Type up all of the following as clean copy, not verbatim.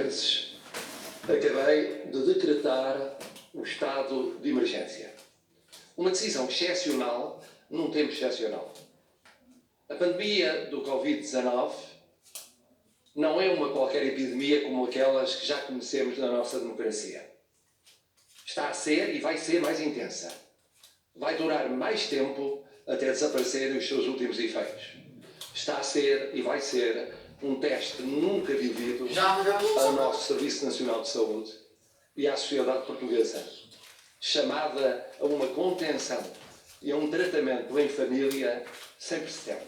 portugueses, acabei de decretar o estado de emergência. Uma decisão excepcional num tempo excepcional. A pandemia do Covid-19 não é uma qualquer epidemia como aquelas que já conhecemos na nossa democracia. Está a ser e vai ser mais intensa. Vai durar mais tempo até desaparecerem os seus últimos efeitos. Está a ser e vai ser um teste nunca vivido ao nosso Serviço Nacional de Saúde e à sociedade portuguesa, chamada a uma contenção e a um tratamento em família sem precedente.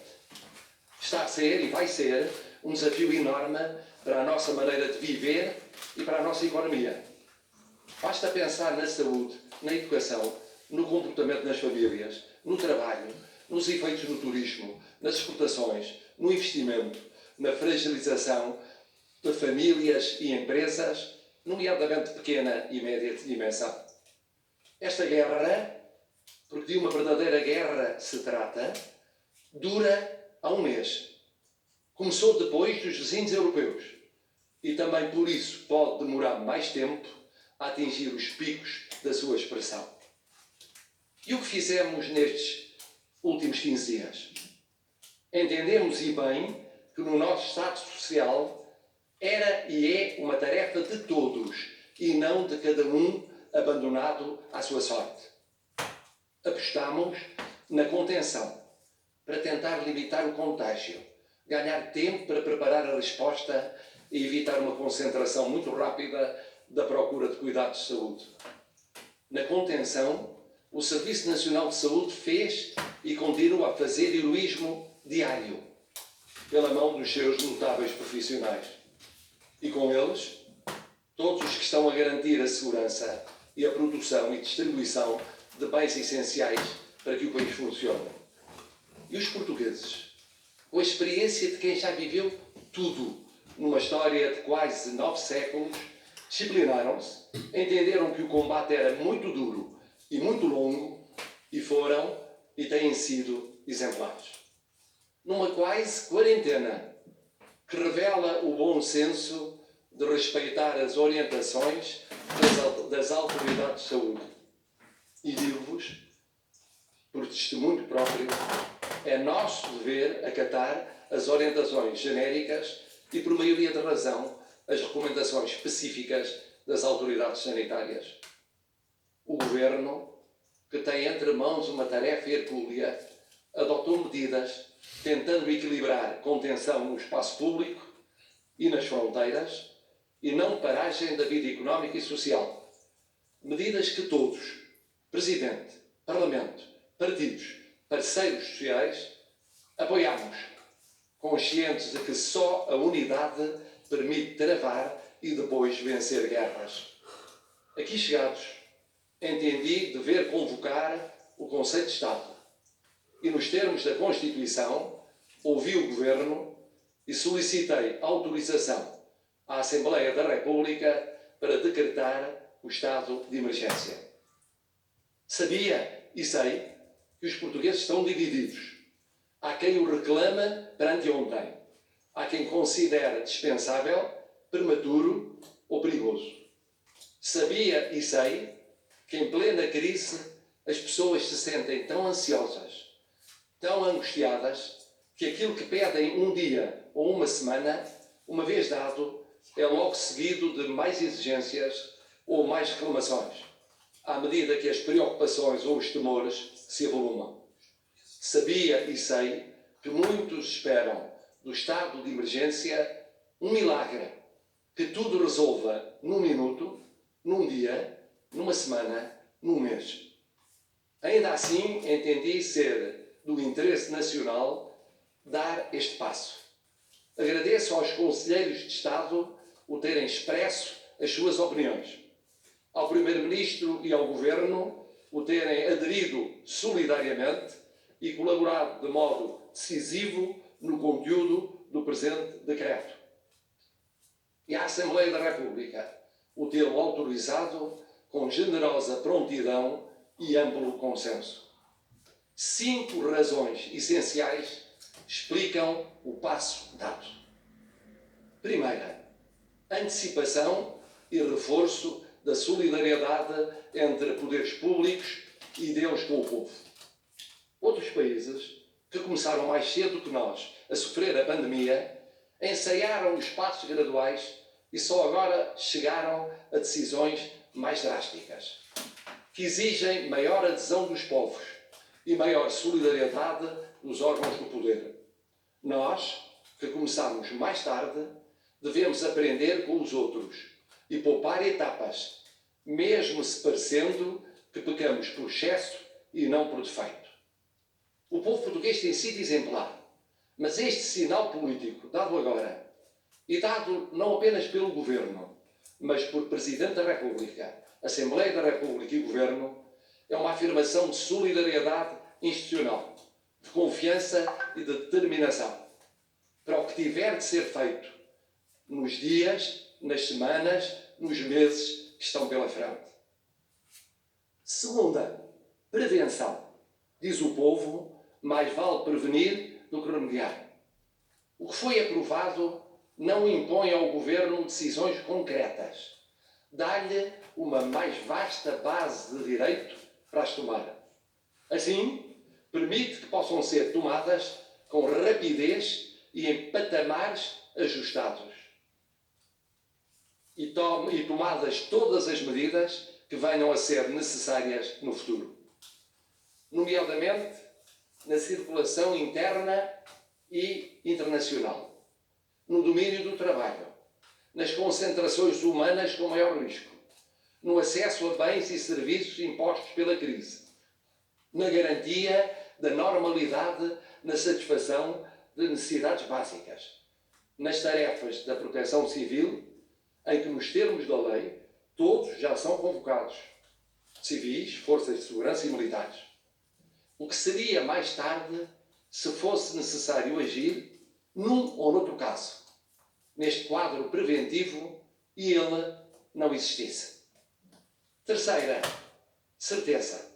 Está a ser e vai ser um desafio enorme para a nossa maneira de viver e para a nossa economia. Basta pensar na saúde, na educação, no comportamento nas famílias, no trabalho, nos efeitos no turismo, nas exportações, no investimento, na fragilização de famílias e empresas, nomeadamente pequena e média dimensão. Esta guerra, porque de uma verdadeira guerra se trata, dura há um mês. Começou depois dos vizinhos europeus e também por isso pode demorar mais tempo a atingir os picos da sua expressão. E o que fizemos nestes últimos 15 dias? Entendemos e bem que no nosso Estado Social era e é uma tarefa de todos e não de cada um abandonado à sua sorte. Apostamos na contenção para tentar limitar o contágio, ganhar tempo para preparar a resposta e evitar uma concentração muito rápida da procura de cuidados de saúde. Na contenção, o Serviço Nacional de Saúde fez e continua a fazer heroísmo diário, pela mão dos seus notáveis profissionais. E com eles, todos os que estão a garantir a segurança e a produção e distribuição de bens essenciais para que o país funcione. E os portugueses, com a experiência de quem já viveu tudo numa história de quase 9 séculos, disciplinaram-se, entenderam que o combate era muito duro e muito longo e foram e têm sido exemplares. Numa quase quarentena que revela o bom senso de respeitar as orientações das autoridades de saúde. E digo-vos, por testemunho próprio, é nosso dever acatar as orientações genéricas e, por maioria de razão, as recomendações específicas das autoridades sanitárias. O Governo, que tem entre mãos uma tarefa hercúlea, adotou medidas tentando equilibrar contenção no espaço público e nas fronteiras e não paragem da vida económica e social. Medidas que todos, Presidente, Parlamento, partidos, parceiros sociais, apoiamos, conscientes de que só a unidade permite travar e depois vencer guerras. Aqui chegados, entendi dever convocar o Conselho de Estado e, nos termos da Constituição, ouvi o Governo e solicitei autorização à Assembleia da República para decretar o estado de emergência. Sabia e sei que os portugueses estão divididos. Há quem o reclama perante ontem. Há quem considere dispensável, prematuro ou perigoso. Sabia e sei que em plena crise as pessoas se sentem tão ansiosas, tão angustiadas, que aquilo que pedem um dia ou uma semana, uma vez dado, é logo seguido de mais exigências ou mais reclamações, à medida que as preocupações ou os temores se avolumam. Sabia e sei que muitos esperam do estado de emergência um milagre, que tudo resolva num minuto, num dia, numa semana, num mês. Ainda assim, entendi ser do interesse nacional dar este passo. Agradeço aos conselheiros de Estado o terem expresso as suas opiniões, ao Primeiro-Ministro e ao Governo o terem aderido solidariamente e colaborado de modo decisivo no conteúdo do presente decreto. E à Assembleia da República o tê-lo autorizado com generosa prontidão e amplo consenso. 5 razões essenciais explicam o passo dado. Primeira, antecipação e reforço da solidariedade entre poderes públicos e Deus com o povo. Outros países, que começaram mais cedo que nós a sofrer a pandemia, ensaiaram os passos graduais e só agora chegaram a decisões mais drásticas, que exigem maior adesão dos povos e maior solidariedade dos órgãos do poder. Nós, que começamos mais tarde, devemos aprender com os outros e poupar etapas, mesmo se parecendo que pecamos por excesso e não por defeito. O povo português tem sido exemplar, mas este sinal político dado agora, e dado não apenas pelo Governo, mas por Presidente da República, Assembleia da República e Governo, é uma afirmação de solidariedade institucional, de confiança e de determinação para o que tiver de ser feito nos dias, nas semanas, nos meses que estão pela frente. Segunda, prevenção. Diz o povo, mais vale prevenir do que remediar. O que foi aprovado não impõe ao Governo decisões concretas. Dá-lhe uma mais vasta base de direito para as tomar. Assim, permite que possam ser tomadas com rapidez e em patamares ajustados. E tomadas todas as medidas que venham a ser necessárias no futuro. Nomeadamente, na circulação interna e internacional, no domínio do trabalho, nas concentrações humanas com maior risco, no acesso a bens e serviços impostos pela crise, na garantia da normalidade na satisfação de necessidades básicas, nas tarefas da proteção civil, em que, nos termos da lei, todos já são convocados, civis, forças de segurança e militares. O que seria mais tarde se fosse necessário agir num ou noutro caso, neste quadro preventivo, e ele não existisse. Terceira, certeza.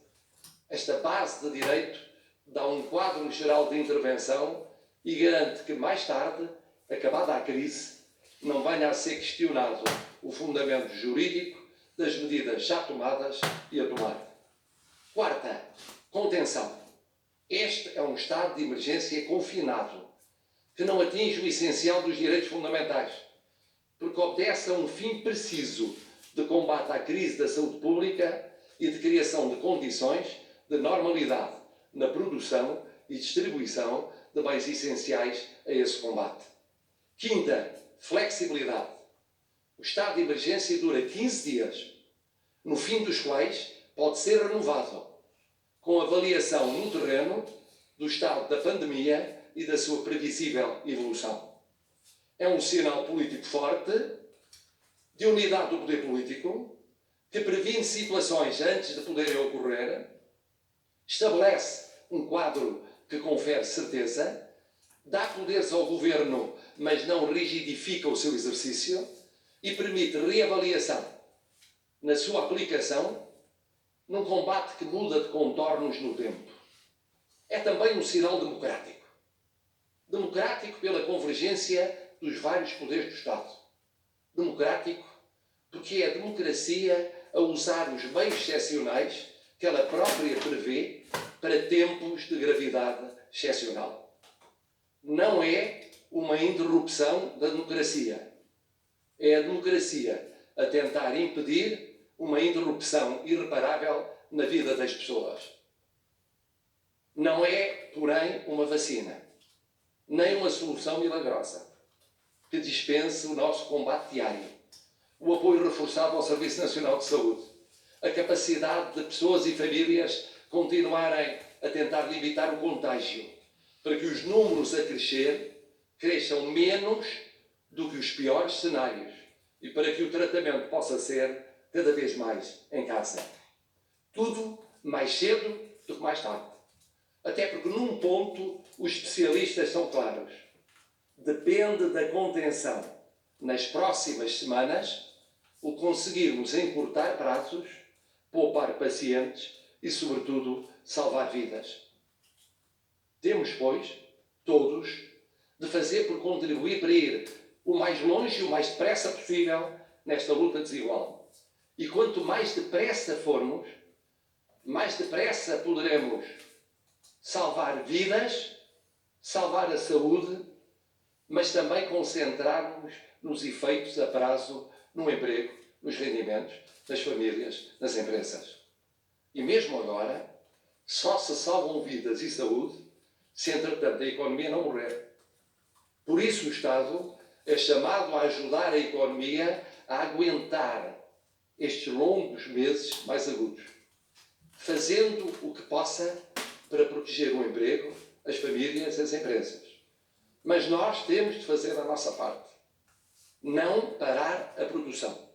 Esta base de direito dá um quadro geral de intervenção e garante que mais tarde, acabada a crise, não venha a ser questionado o fundamento jurídico das medidas já tomadas e a tomar. Quarta, contenção. Este é um estado de emergência confinado, que não atinge o essencial dos direitos fundamentais, porque obedece a um fim preciso de combate à crise da saúde pública e de criação de condições de normalidade na produção e distribuição de bens essenciais a esse combate. Quinta, flexibilidade. O estado de emergência dura 15 dias, no fim dos quais pode ser renovado, com avaliação no terreno do estado da pandemia e da sua previsível evolução. É um sinal político forte, de unidade do poder político, que previne situações antes de poderem ocorrer, estabelece um quadro que confere certeza, dá poderes ao Governo, mas não rigidifica o seu exercício, e permite reavaliação na sua aplicação num combate que muda de contornos no tempo. É também um sinal democrático. Democrático pela convergência dos vários poderes do Estado. Democrático porque é a democracia a usar os meios excepcionais que ela própria prevê para tempos de gravidade excepcional. Não é uma interrupção da democracia. É a democracia a tentar impedir uma interrupção irreparável na vida das pessoas. Não é, porém, uma vacina, nem uma solução milagrosa que dispense o nosso combate diário, o apoio reforçado ao Serviço Nacional de Saúde, a capacidade de pessoas e famílias continuarem a tentar limitar o contágio, para que os números a crescer cresçam menos do que os piores cenários e para que o tratamento possa ser cada vez mais em casa. Tudo mais cedo do que mais tarde. Até porque num ponto os especialistas são claros. Depende da contenção nas próximas semanas o conseguirmos encurtar prazos, poupar pacientes e, sobretudo, salvar vidas. Temos, pois, todos, de fazer por contribuir para ir o mais longe e o mais depressa possível nesta luta desigual. E quanto mais depressa formos, mais depressa poderemos salvar vidas, salvar a saúde, mas também concentrar-nos nos efeitos a prazo no emprego, nos rendimentos das famílias, das empresas. E mesmo agora, só se salvam vidas e saúde se, entretanto, a economia não morrer. Por isso o Estado é chamado a ajudar a economia a aguentar estes longos meses mais agudos, fazendo o que possa para proteger o emprego, as famílias, as empresas. Mas nós temos de fazer a nossa parte. Não parar a produção.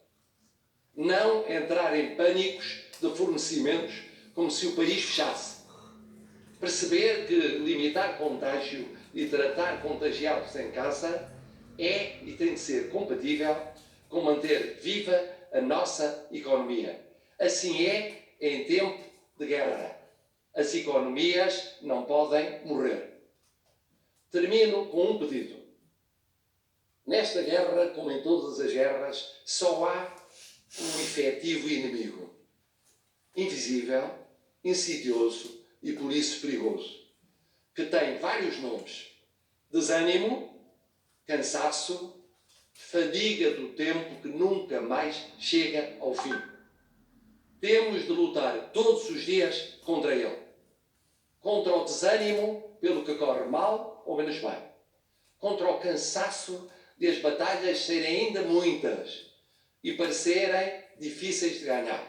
Não entrar em pânicos de fornecimentos como se o país fechasse. Perceber que limitar contágio e tratar contagiados em casa é e tem de ser compatível com manter viva a nossa economia. Assim é em tempo de guerra. As economias não podem morrer. Termino com um pedido. Nesta guerra, como em todas as guerras, só há um efetivo inimigo. Invisível, insidioso e por isso perigoso. Que tem vários nomes. Desânimo, cansaço, fadiga do tempo que nunca mais chega ao fim. Temos de lutar todos os dias contra ele. Contra o desânimo pelo que corre mal ou menos bem. Contra o cansaço de as batalhas serem ainda muitas e parecerem difíceis de ganhar.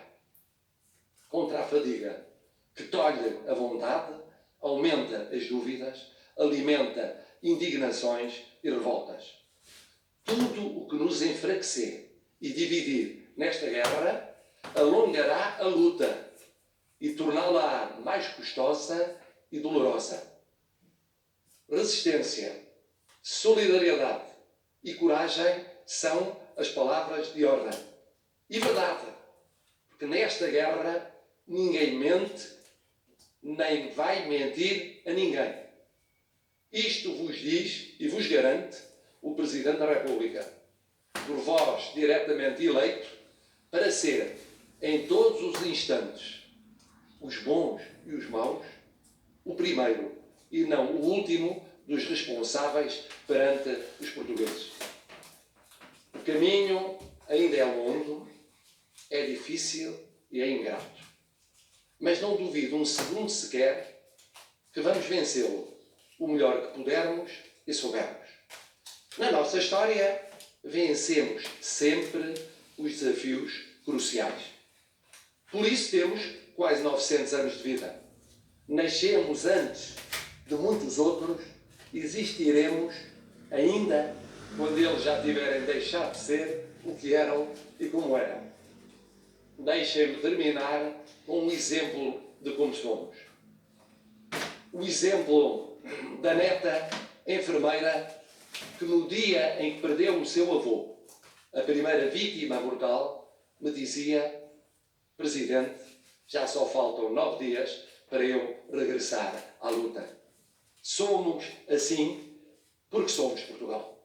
Contra a fadiga que tolhe a vontade, aumenta as dúvidas, alimenta indignações e revoltas. Tudo o que nos enfraquecer e dividir nesta guerra alongará a luta e torná-la mais custosa e dolorosa. Resistência, solidariedade e coragem são as palavras de ordem. E verdade, porque nesta guerra ninguém mente, nem vai mentir a ninguém. Isto vos diz e vos garante o Presidente da República, por vós diretamente eleito, para ser, em todos os instantes, os bons e os maus, o primeiro e não o último dos responsáveis perante os portugueses. O caminho ainda é longo, é difícil e é ingrato. Mas não duvido um segundo sequer que vamos vencê-lo o melhor que pudermos e soubermos. Na nossa história, vencemos sempre os desafios cruciais. Por isso temos quase 900 anos de vida. Nascemos antes de muitos outros, existiremos ainda quando eles já tiverem deixado de ser o que eram e como eram. Deixem-me terminar com um exemplo de como somos. O exemplo da neta enfermeira que no dia em que perdeu o seu avô, a primeira vítima mortal, me dizia: Presidente, já só faltam 9 dias para eu regressar à luta. Somos assim porque somos Portugal.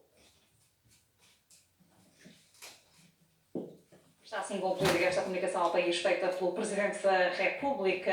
Está assim concluída esta comunicação ao país feita pelo Presidente da República.